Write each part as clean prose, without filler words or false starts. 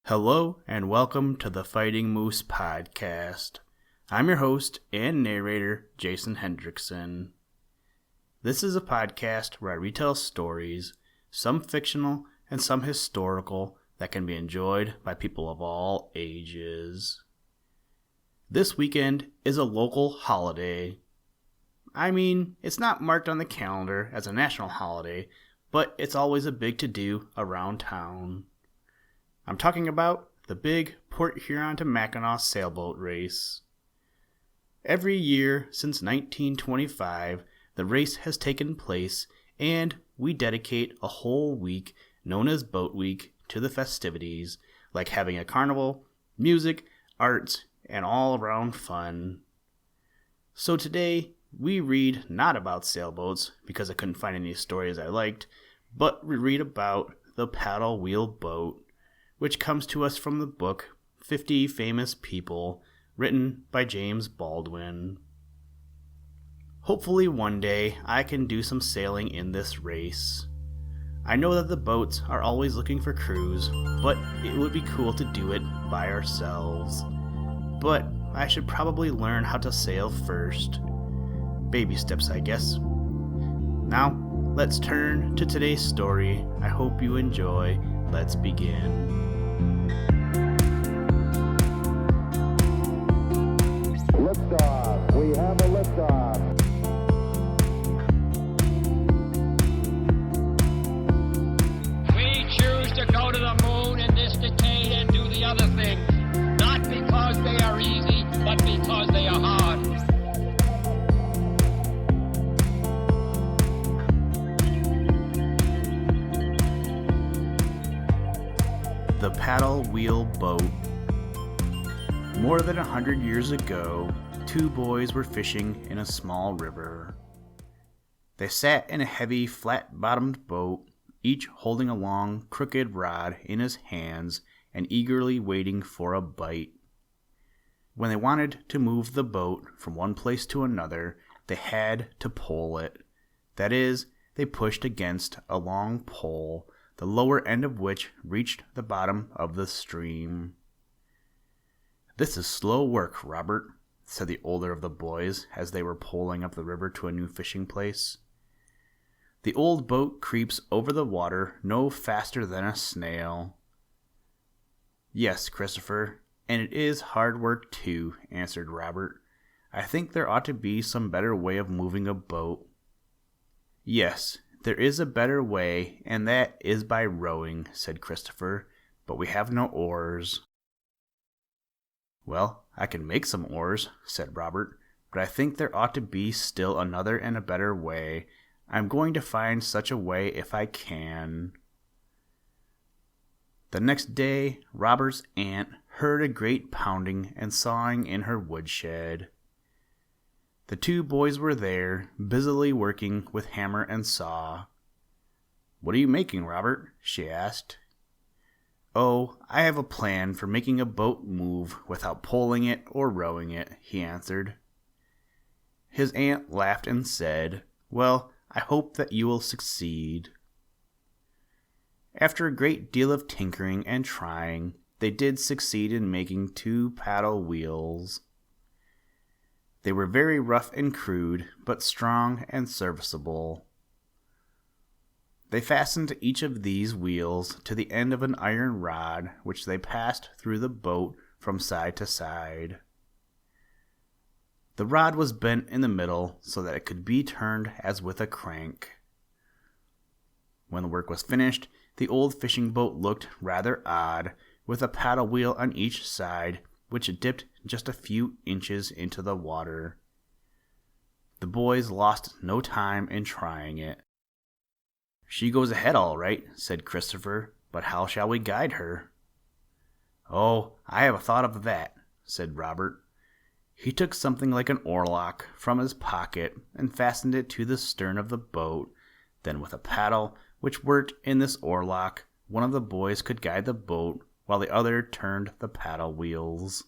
Hello and welcome to the Fighting Moose podcast. I'm your host and narrator, Jason Hendrickson. This is a podcast where I retell stories, some fictional and some historical, that can be enjoyed by people of all ages. This weekend is a local holiday. I mean, it's not marked on the calendar as a national holiday, but it's always a big to-do around town. I'm talking about the big Port Huron to Mackinac sailboat race. Every year since 1925, the race has taken place, and we dedicate a whole week, known as Boat Week, to the festivities, like having a carnival, music, arts, and all-around fun. So today, we read not about sailboats, because I couldn't find any stories I liked, but we read about the paddle wheel boat, which comes to us from the book 50 Famous People, written by James Baldwin. Hopefully one day I can do some sailing in this race. I know that the boats are always looking for crews, but it would be cool to do it by ourselves. But I should probably learn how to sail first. Baby steps, I guess. Now, let's turn to today's story. I hope you enjoy. Let's begin. Liftoff. We have a liftoff. We choose to go to the moon in this decade and do the other things, not because they are easy, but because they are hard. The paddle wheel boat. More than 100 years ago, two boys were fishing in a small river. They sat in a heavy, flat-bottomed boat, each holding a long, crooked rod in his hands and eagerly waiting for a bite. When they wanted to move the boat from one place to another, they had to pole it. That is, they pushed against a long pole, the lower end of which reached the bottom of the stream. "This is slow work, Robert," said the older of the boys as they were poling up the river to a new fishing place. "The old boat creeps over the water no faster than a snail." "Yes, Christopher, and it is hard work too," answered Robert. "I think there ought to be some better way of moving a boat." "Yes, there is a better way, and that is by rowing," said Christopher, "but we have no oars." "Well, I can make some oars," said Robert, "but I think there ought to be still another and a better way. I'm going to find such a way if I can." The next day, Robert's aunt heard a great pounding and sawing in her woodshed. The two boys were there, busily working with hammer and saw. "What are you making, Robert?" she asked. "Oh, I have a plan for making a boat move without poling it or rowing it," he answered. His aunt laughed and said, "Well, I hope that you will succeed." After a great deal of tinkering and trying, they did succeed in making two paddle wheels. They were very rough and crude, but strong and serviceable. They fastened each of these wheels to the end of an iron rod, which they passed through the boat from side to side. The rod was bent in the middle so that it could be turned as with a crank. When the work was finished, the old fishing boat looked rather odd, with a paddle wheel on each side, which dipped just a few inches into the water. The boys lost no time in trying it. "She goes ahead all right," said Christopher, "but how shall we guide her?" "Oh, I have a thought of that," said Robert. He took something like an oarlock from his pocket and fastened it to the stern of the boat. Then with a paddle, which worked in this oarlock, one of the boys could guide the boat while the other turned the paddle wheels.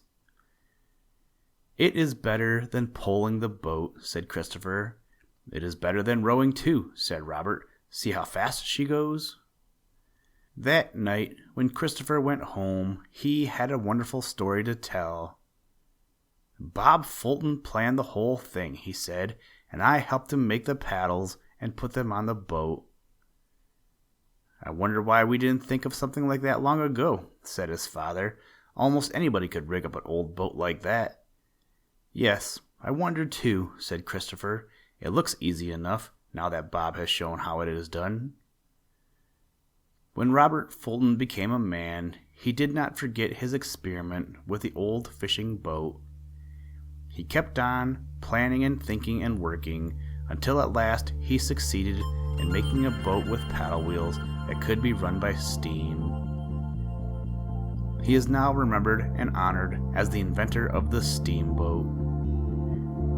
"It is better than poling the boat," said Christopher. "It is better than rowing too," said Robert. "See how fast she goes." That night, when Christopher went home, he had a wonderful story to tell. "Bob Fulton planned the whole thing," he said, "and I helped him make the paddles and put them on the boat." "I wonder why we didn't think of something like that long ago," said his father. "Almost anybody could rig up an old boat like that." "Yes, I wonder too," said Christopher. "It looks easy enough, now that Bob has shown how it is done." When Robert Fulton became a man, he did not forget his experiment with the old fishing boat. He kept on, planning and thinking and working, until at last he succeeded in making a boat with paddle wheels that could be run by steam. He is now remembered and honored as the inventor of the steamboat.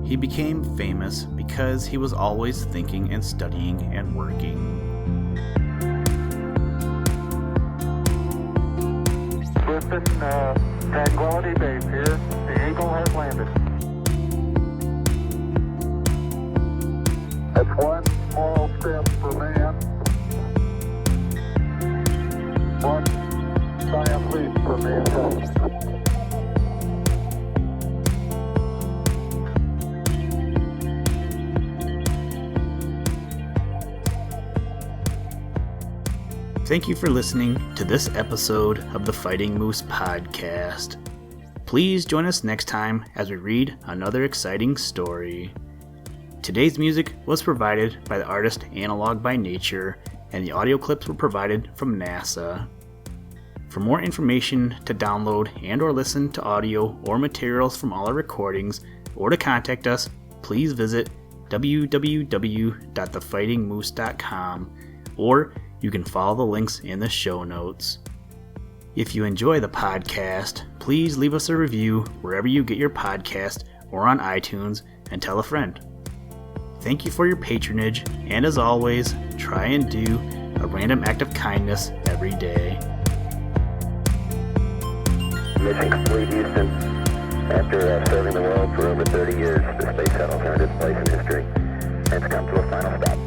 He became famous because he was always thinking and studying and working. Listen, Tranquility Base here. The Eagle has landed. That's one small step for man, one giant leap for mankind. Thank you for listening to this episode of the Fighting Moose Podcast. Please join us next time as we read another exciting story. Today's music was provided by the artist Analog by Nature, and the audio clips were provided from NASA. For more information to download and or listen to audio or materials from all our recordings, or to contact us, please visit www.thefightingmoose.com, or you can follow the links in the show notes. If you enjoy the podcast, please leave us a review wherever you get your podcast or on iTunes, and tell a friend. Thank you for your patronage, and as always, try and do a random act of kindness every day. Mission complete, Houston. After serving the world for over 30 years, the space shuttle turned its place in history and has come to a final stop.